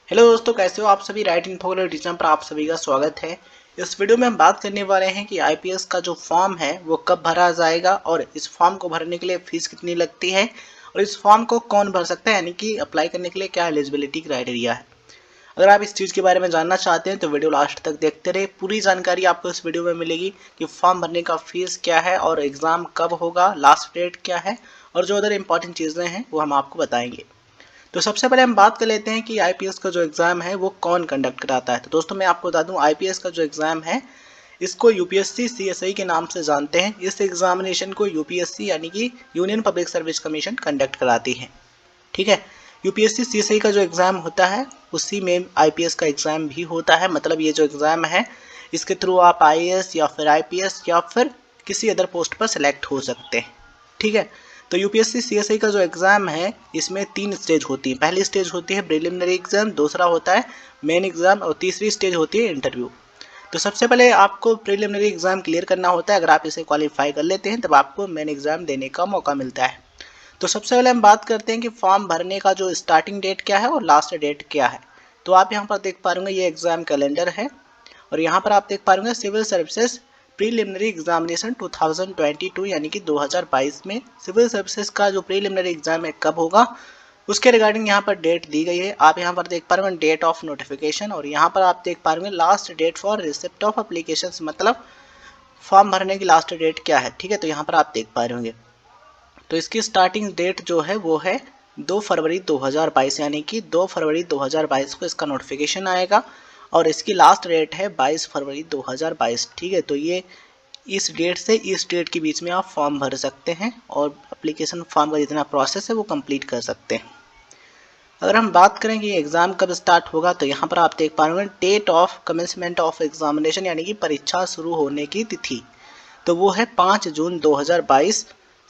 Hello दोस्तों, कैसे हो आप सभी। राइट इन्फो टीचर पर आप सभी का स्वागत है। इस वीडियो में हम बात करने वाले हैं कि आईपीएस का जो फॉर्म है वो कब भरा जाएगा और इस फॉर्म को भरने के लिए फीस कितनी लगती है और इस फॉर्म को कौन भर सकता है, यानी कि अप्लाई करने के लिए क्या एलिजिबिलिटी क्राइटेरिया है। अगर आप इस चीज़ के बारे में जानना चाहते हैं तो वीडियो लास्ट तक देखते रहे। पूरी जानकारी आपको इस वीडियो में मिलेगी कि फॉर्म भरने का फीस क्या है और एग्ज़ाम कब होगा, लास्ट डेट क्या है और जो अदर इंपॉर्टेंट चीज़ें हैं वो हम आपको बताएंगे। तो सबसे पहले हम बात कर लेते हैं कि आईपीएस का जो एग्ज़ाम है वो कौन कंडक्ट कराता है। तो दोस्तों मैं आपको बता दूं, आईपीएस का जो एग्ज़ाम है इसको यूपीएससी सीएसआई के नाम से जानते हैं। इस एग्जामिनेशन को यूपीएससी यानी कि union public service commission conduct कराती है। ठीक है, यूपीएससी सीएसआई का जो एग्ज़ाम होता है उसी में आईपीएस का एग्ज़ाम भी होता है। मतलब ये जो एग्ज़ाम है इसके थ्रू आप आईएएस या फिर आईपीएस या फिर किसी अदर पोस्ट पर सिलेक्ट हो सकते हैं। ठीक है, तो यूपीएससी सीएसआई का जो एग्ज़ाम है इसमें 3 स्टेज होती है। पहली स्टेज होती है प्रिलिमिनरी एग्ज़ाम, दूसरा होता है मेन एग्ज़ाम और तीसरी स्टेज होती है इंटरव्यू। तो सबसे पहले आपको प्रिलिमिनरी एग्ज़ाम क्लियर करना होता है। अगर आप इसे क्वालिफाई कर लेते हैं तब आपको मेन एग्ज़ाम देने का मौका मिलता है। तो सबसे पहले हम बात करते हैं कि फॉर्म भरने का जो स्टार्टिंग डेट क्या है और लास्ट डेट क्या है। तो आप यहाँ पर देख पा रहे होंगे ये एग्ज़ाम कैलेंडर है और यहाँ पर आप देख पा रहे होंगे सिविल सर्विसेज प्रीलिमिनरी एग्जामिनेशन 2022 यानी कि 2022 में सिविल सर्विसेज का जो प्रीलिमिनरी एग्जाम है कब होगा उसके रिगार्डिंग यहाँ पर डेट दी गई है। आप यहाँ पर देख पा रहे हैं डेट ऑफ नोटिफिकेशन और यहाँ पर आप देख पा रहे हैं last date for receipt of application, मतलब फॉर्म भरने की लास्ट डेट क्या है। ठीक है, तो यहाँ पर आप देख पा रहे होंगे तो इसकी स्टार्टिंग डेट जो है वो है 2 फरवरी 2022 यानी कि 2 फरवरी 2022 को इसका नोटिफिकेशन आएगा और इसकी लास्ट डेट है 22 फरवरी 2022। ठीक है, तो ये इस डेट से इस डेट के बीच में आप फॉर्म भर सकते हैं और एप्लीकेशन फॉर्म का जितना प्रोसेस है वो कंप्लीट कर सकते हैं। अगर हम बात करें कि एग्ज़ाम कब स्टार्ट होगा तो यहाँ पर आप देख पा रहे हैं date of commencement of examination यानी कि परीक्षा शुरू होने की तिथि, तो वो है 5 जून 2022।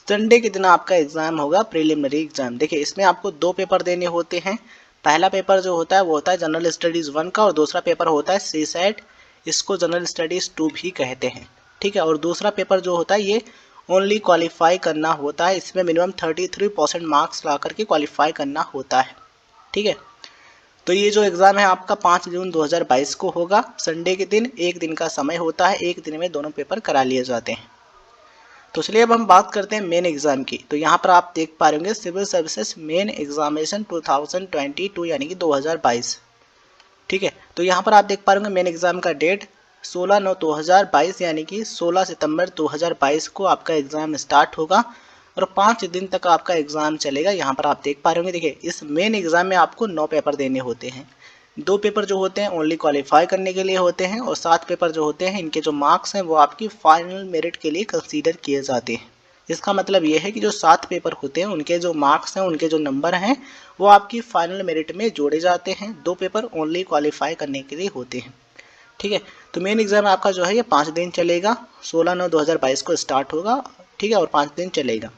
संडे के दिन आपका एग्ज़ाम होगा प्रीलिमिनरी एग्ज़ाम। देखिए इसमें आपको 2 पेपर देने होते हैं। पहला पेपर जो होता है वो होता है जनरल स्टडीज़ 1 का और दूसरा पेपर होता है सी सेट, इसको जनरल स्टडीज़ 2 भी कहते हैं। ठीक है, और दूसरा पेपर जो होता है ये ओनली क्वालिफाई करना होता है। इसमें मिनिमम 33% मार्क्स ला करके क्वालिफाई करना होता है। ठीक है, तो ये जो एग्ज़ाम है आपका 5 जून 2022 को होगा। संडे के दिन एक दिन का समय होता है, एक दिन में दोनों पेपर करा लिए जाते हैं। तो चलिए अब हम बात करते हैं मेन एग्ज़ाम की। तो यहाँ पर आप देख पा रहे होंगे सिविल सर्विसेज मेन एग्जामिनेशन 2022 यानी कि 2022। ठीक है, तो यहाँ पर आप देख पा रहे होंगे मेन एग्ज़ाम का डेट 16/9/2022 यानी कि 16 सितंबर 2022 को आपका एग्ज़ाम स्टार्ट होगा और 5 दिन तक आपका एग्ज़ाम चलेगा। यहाँ पर आप देख पा रहे होंगे, देखिए इस मेन एग्ज़ाम में आपको 9 पेपर देने होते हैं। 2 पेपर जो होते हैं ओनली क्वालिफाई करने के लिए होते हैं और 7 पेपर जो होते हैं इनके जो मार्क्स हैं वो आपकी फाइनल मेरिट के लिए कंसीडर किए जाते हैं। इसका मतलब ये है कि जो 7 पेपर होते हैं उनके जो मार्क्स हैं, उनके जो नंबर हैं वो आपकी फाइनल मेरिट में जोड़े जाते हैं। 2 पेपर ओनली क्वालिफाई करने के लिए होते हैं। ठीक है, तो मेन एग्ज़ाम आपका जो है ये 5 दिन चलेगा। 16/9/2022 को स्टार्ट होगा। ठीक है, और 5 दिन चलेगा।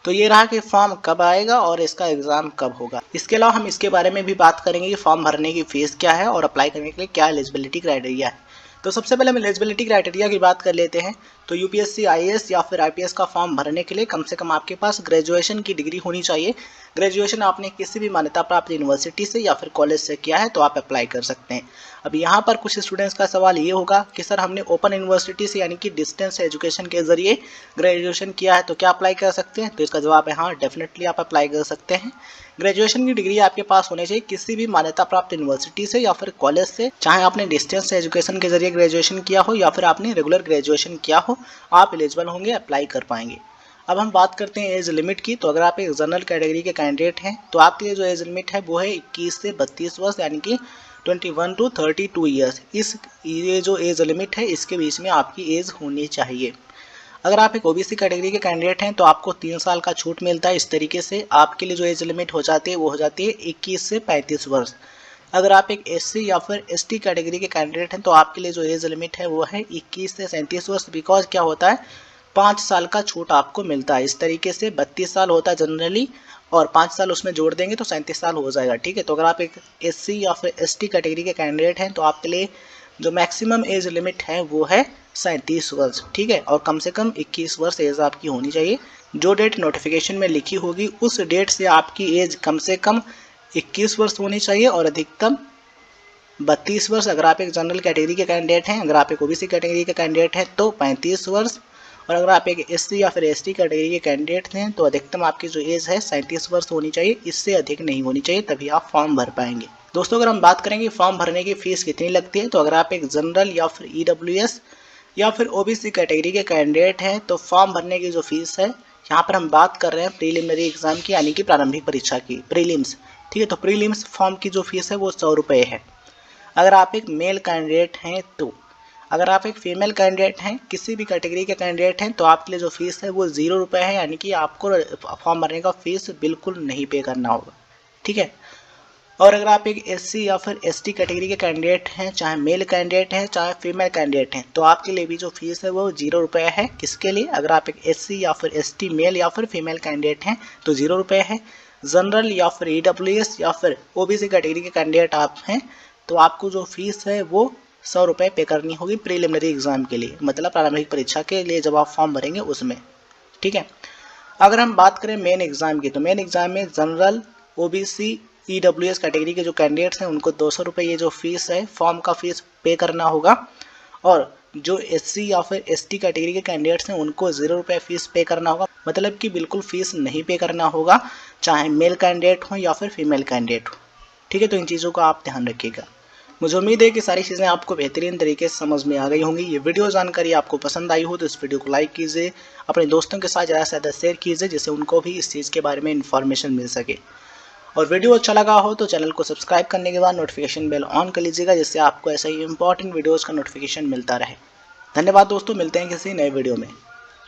तो ये रहा कि फॉर्म कब आएगा और इसका एग्ज़ाम कब होगा। इसके अलावा हम इसके बारे में भी बात करेंगे कि फॉर्म भरने की फ़ीस क्या है और अप्लाई करने के लिए क्या एलिजिबिलिटी क्राइटेरिया है। तो सबसे पहले हम एलिजिबिलिटी क्राइटेरिया की बात कर लेते हैं। तो यूपीएससी आईएएस या फिर आईपीएस का फॉर्म भरने के लिए कम से कम आपके पास ग्रेजुएशन की डिग्री होनी चाहिए। ग्रेजुएशन आपने किसी भी मान्यता प्राप्त यूनिवर्सिटी से या फिर कॉलेज से किया है तो आप अप्लाई कर सकते हैं। अब यहाँ पर कुछ स्टूडेंट्स का सवाल ये होगा कि सर हमने ओपन यूनिवर्सिटी से यानी कि डिस्टेंस एजुकेशन के जरिए ग्रेजुएशन किया है तो क्या अप्लाई कर सकते हैं। तो इसका जवाब है हाँ, डेफिनेटली आप अप्लाई कर सकते हैं। ग्रेजुएशन की डिग्री आपके पास होनी चाहिए किसी भी मान्यता प्राप्त यूनिवर्सिटी से या फिर कॉलेज से, चाहे आपने डिस्टेंस एजुकेशन के जरिए ग्रेजुएशन किया हो या फिर आपने रेगुलर ग्रेजुएशन किया हो, आप एलिजिबल होंगे, अप्लाई कर पाएंगे। अब हम बात करते हैं एज लिमिट की। तो अगर आप एक जनरल कैटेगरी के कैंडिडेट हैं तो आपके लिए जो एज लिमिट है वो है 21 से 32 वर्ष यानी कि 21 to 32 ईयर्स। ये जो एज लिमिट है इसके बीच में आपकी एज होनी चाहिए। अगर आप एक ओबीसी कैटेगरी के कैंडिडेट हैं तो आपको 3 साल का छूट मिलता है। इस तरीके से आपके लिए जो एज लिमिट हो जाती है वो हो जाती है 21 से 35 वर्ष। अगर आप एक एससी या फिर एसटी कैटेगरी के कैंडिडेट हैं तो आपके लिए जो एज लिमिट है वो है 21 से 37 वर्ष। बिकॉज क्या होता है 5 साल का छूट आपको मिलता है। इस तरीके से 32 साल होता है जनरली और 5 साल उसमें जोड़ देंगे तो 37 साल हो जाएगा। ठीक है, तो अगर आप एक एससी या फिर एसटी कैटेगरी के कैंडिडेट हैं तो आपके लिए जो मैक्सिमम एज लिमिट है वो है 37 वर्ष। ठीक है, और कम से कम 21 वर्ष एज आपकी होनी चाहिए। जो डेट नोटिफिकेशन में लिखी होगी उस डेट से आपकी एज कम से कम 21 वर्ष होनी चाहिए और अधिकतम 32 वर्ष अगर आप एक जनरल कैटेगरी के कैंडिडेट हैं। अगर आप एक ओबीसी कैटेगरी के कैंडिडेट हैं तो 35 वर्ष, और अगर आप एक एससी या फिर एसटी कैटेगरी के कैंडिडेट हैं तो अधिकतम आपकी जो एज है 37 वर्ष होनी चाहिए, इससे अधिक नहीं होनी चाहिए, तभी आप फॉर्म भर पाएंगे। दोस्तों अगर हम बात करेंगे फॉर्म भरने की फीस कितनी लगती है, तो अगर आप एक जनरल या फिर ईडब्ल्यूएस या फिर ओबीसी कैटेगरी के कैंडिडेट हैं तो फॉर्म भरने की जो फीस है, यहाँ पर हम बात कर रहे हैं प्रीलिमिनरी एग्जाम की, यानी कि प्रारंभिक परीक्षा की, प्रीलिम्स। ठीक है, तो प्रीलिम्स फॉर्म की जो फीस है वो 100 रुपये है अगर आप एक मेल कैंडिडेट हैं तो। अगर आप एक फीमेल कैंडिडेट हैं, किसी भी कैटेगरी के कैंडिडेट हैं, तो आपके लिए जो फीस है वो 0 रुपये है, यानी कि आपको फॉर्म भरने का फीस बिल्कुल नहीं पे करना होगा। ठीक है, और अगर आप एक एससी या फिर एसटी कैटेगरी के कैंडिडेट हैं, चाहे मेल कैंडिडेट हैं चाहे फीमेल कैंडिडेट हैं, तो आपके लिए भी जो फीस है वो 0 रुपये है। किसके लिए? अगर आप एक एससी या फिर एसटी मेल या फिर फीमेल कैंडिडेट हैं तो 0 रुपये है। जनरल या फिर ईडब्ल्यूएस या फिर ओबीसी कैटेगरी के कैंडिडेट आप हैं तो आपको जो फीस है वो 100 रुपये पे करनी होगी प्रीलिमिनरी एग्जाम के लिए, मतलब प्रारंभिक परीक्षा के लिए जब आप फॉर्म भरेंगे उसमें। ठीक है, अगर हम बात करें मेन एग्जाम की, तो मेन एग्जाम में जनरल, ओबीसी, ईडब्ल्यूएस कैटेगरी के जो कैंडिडेट्स हैं उनको 200 रुपये ये जो फीस है फॉर्म का फीस पे करना होगा, और जो एससी या फिर एसटी कैटेगरी के कैंडिडेट्स हैं उनको 0 रुपये फीस पे करना होगा, मतलब कि बिल्कुल फीस नहीं पे करना होगा, चाहे मेल कैंडिडेट हो या फिर फीमेल कैंडिडेट हो। ठीक है, तो इन चीज़ों का आप ध्यान रखिएगा। मुझे उम्मीद है कि सारी चीज़ें आपको बेहतरीन तरीके से समझ में आ गई होंगी। ये वीडियो जानकारी आपको पसंद आई हो तो इस वीडियो को लाइक कीजिए, अपने दोस्तों के साथ ज़्यादा से ज़्यादा शेयर कीजिए, जिससे उनको भी इस चीज़ के बारे में इन्फॉर्मेशन मिल सके। और वीडियो अच्छा लगा हो तो चैनल को सब्सक्राइब करने के बाद नोटिफिकेशन बेल ऑन कर लीजिएगा, जिससे आपको ऐसा ही इंपॉर्टेंट वीडियोज़ का नोटिफिकेशन मिलता रहे। धन्यवाद दोस्तों, मिलते हैं किसी नए वीडियो में।